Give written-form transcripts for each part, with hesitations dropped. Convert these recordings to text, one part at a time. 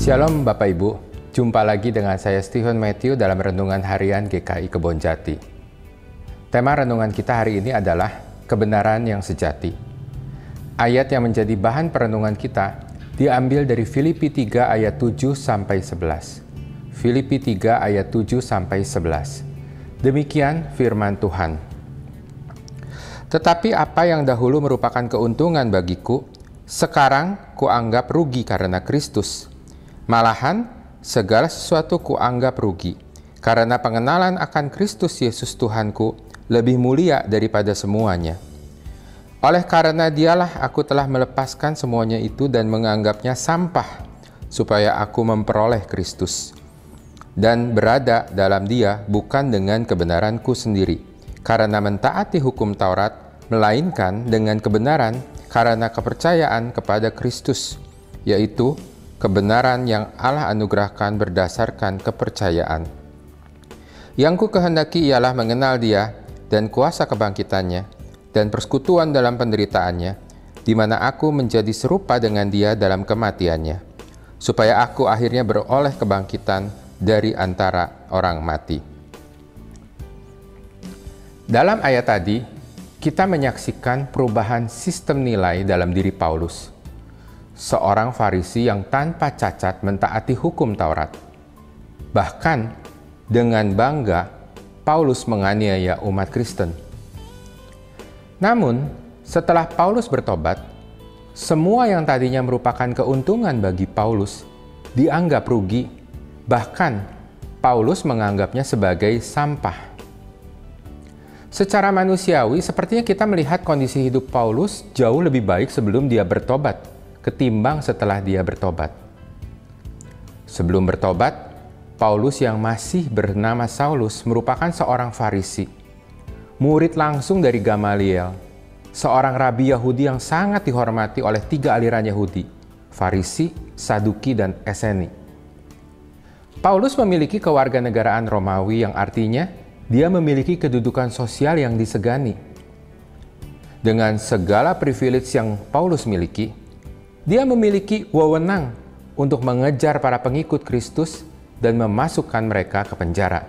Shalom Bapak Ibu, jumpa lagi dengan saya Stephen Matthew dalam Renungan Harian GKI Kebonjati. Tema renungan kita hari ini adalah kebenaran yang sejati. Ayat yang menjadi bahan perenungan kita diambil dari Filipi 3 ayat 7-11. Filipi 3 ayat 7-11. Demikian firman Tuhan. Tetapi apa yang dahulu merupakan keuntungan bagiku, sekarang kuanggap rugi karena Kristus. Malahan, segala sesuatu kuanggap rugi, karena pengenalan akan Kristus Yesus Tuhanku lebih mulia daripada semuanya. Oleh karena dialah aku telah melepaskan semuanya itu dan menganggapnya sampah, supaya aku memperoleh Kristus, dan berada dalam Dia bukan dengan kebenaranku sendiri, karena mentaati hukum Taurat, melainkan dengan kebenaran karena kepercayaan kepada Kristus, yaitu kebenaran yang Allah anugerahkan berdasarkan kepercayaan. Yang ku kehendaki ialah mengenal Dia dan kuasa kebangkitannya dan persekutuan dalam penderitaannya, di mana aku menjadi serupa dengan Dia dalam kematiannya, supaya aku akhirnya beroleh kebangkitan dari antara orang mati. Dalam ayat tadi, kita menyaksikan perubahan sistem nilai dalam diri Paulus, seorang Farisi yang tanpa cacat mentaati hukum Taurat. Bahkan dengan bangga, Paulus menganiaya umat Kristen. Namun, setelah Paulus bertobat, semua yang tadinya merupakan keuntungan bagi Paulus dianggap rugi, bahkan Paulus menganggapnya sebagai sampah. Secara manusiawi, sepertinya kita melihat kondisi hidup Paulus jauh lebih baik sebelum dia bertobat ketimbang setelah dia bertobat. Sebelum bertobat, Paulus yang masih bernama Saulus merupakan seorang Farisi, murid langsung dari Gamaliel, seorang rabi Yahudi yang sangat dihormati oleh 3 aliran Yahudi, Farisi, Saduki, dan Eseni. Paulus memiliki kewarganegaraan Romawi yang artinya dia memiliki kedudukan sosial yang disegani. Dengan segala privilege yang Paulus miliki, dia memiliki wewenang untuk mengejar para pengikut Kristus dan memasukkan mereka ke penjara.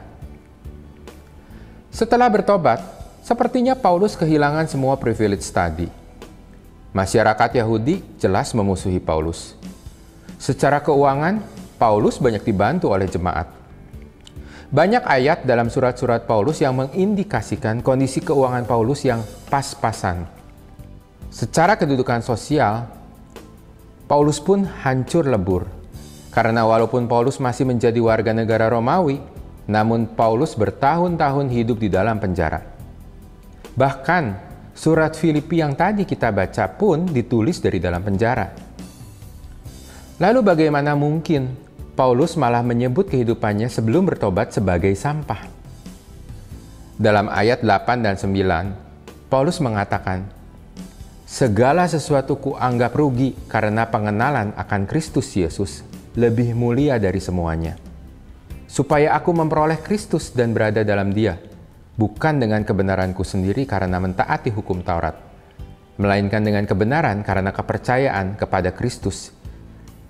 Setelah bertobat, sepertinya Paulus kehilangan semua privilege tadi. Masyarakat Yahudi jelas memusuhi Paulus. Secara keuangan, Paulus banyak dibantu oleh jemaat. Banyak ayat dalam surat-surat Paulus yang mengindikasikan kondisi keuangan Paulus yang pas-pasan. Secara kedudukan sosial, Paulus pun hancur lebur, karena walaupun Paulus masih menjadi warga negara Romawi, namun Paulus bertahun-tahun hidup di dalam penjara. Bahkan, surat Filipi yang tadi kita baca pun ditulis dari dalam penjara. Lalu bagaimana mungkin Paulus malah menyebut kehidupannya sebelum bertobat sebagai sampah? Dalam ayat 8 dan 9, Paulus mengatakan, segala sesuatu kuanggap rugi karena pengenalan akan Kristus Yesus lebih mulia dari semuanya, supaya aku memperoleh Kristus dan berada dalam Dia, bukan dengan kebenaranku sendiri karena mentaati hukum Taurat, melainkan dengan kebenaran karena kepercayaan kepada Kristus,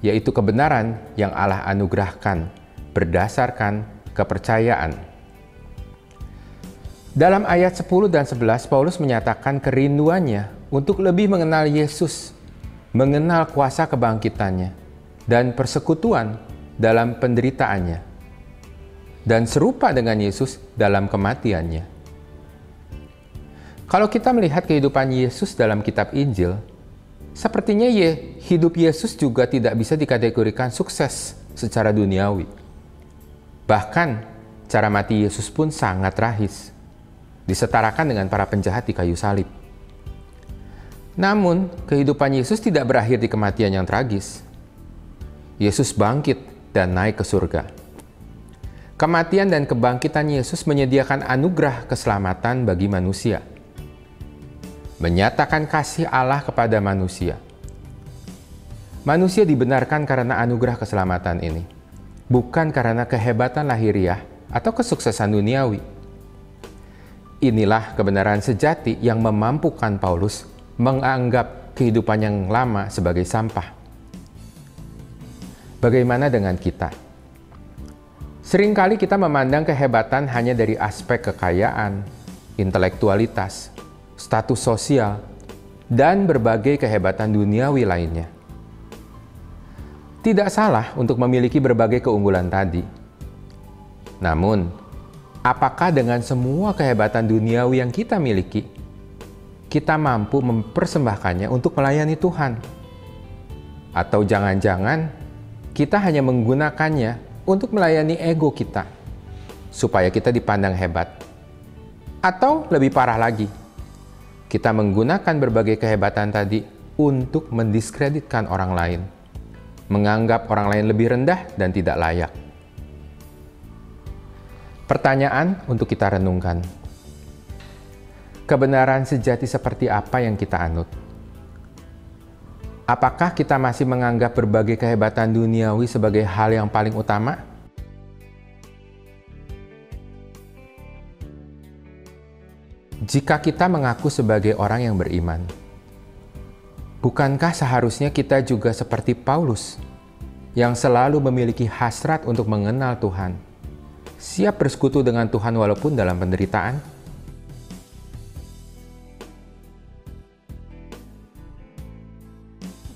yaitu kebenaran yang Allah anugerahkan berdasarkan kepercayaan. Dalam ayat 10 dan 11, Paulus menyatakan kerinduannya untuk lebih mengenal Yesus, mengenal kuasa kebangkitannya, dan persekutuan dalam penderitaannya, dan serupa dengan Yesus dalam kematiannya. Kalau kita melihat kehidupan Yesus dalam kitab Injil, sepertinya hidup Yesus juga tidak bisa dikategorikan sukses secara duniawi. Bahkan, cara mati Yesus pun sangat rahis, disetarakan dengan para penjahat di kayu salib. Namun, kehidupan Yesus tidak berakhir di kematian yang tragis. Yesus bangkit dan naik ke surga. Kematian dan kebangkitan Yesus menyediakan anugerah keselamatan bagi manusia, menyatakan kasih Allah kepada manusia. Manusia dibenarkan karena anugerah keselamatan ini, bukan karena kehebatan lahiriah atau kesuksesan duniawi. Inilah kebenaran sejati yang memampukan Paulus menganggap kehidupan yang lama sebagai sampah. Bagaimana dengan kita? Seringkali kita memandang kehebatan hanya dari aspek kekayaan, intelektualitas, status sosial, dan berbagai kehebatan duniawi lainnya. Tidak salah untuk memiliki berbagai keunggulan tadi. Namun, apakah dengan semua kehebatan duniawi yang kita miliki, kita mampu mempersembahkannya untuk melayani Tuhan? Atau jangan-jangan kita hanya menggunakannya untuk melayani ego kita, supaya kita dipandang hebat? Atau lebih parah lagi, kita menggunakan berbagai kehebatan tadi untuk mendiskreditkan orang lain, menganggap orang lain lebih rendah dan tidak layak. Pertanyaan untuk kita renungkan. Kebenaran sejati seperti apa yang kita anut? Apakah kita masih menganggap berbagai kehebatan duniawi sebagai hal yang paling utama? Jika kita mengaku sebagai orang yang beriman, bukankah seharusnya kita juga seperti Paulus, yang selalu memiliki hasrat untuk mengenal Tuhan, siap bersekutu dengan Tuhan walaupun dalam penderitaan?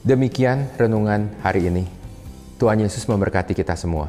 Demikian renungan hari ini. Tuhan Yesus memberkati kita semua.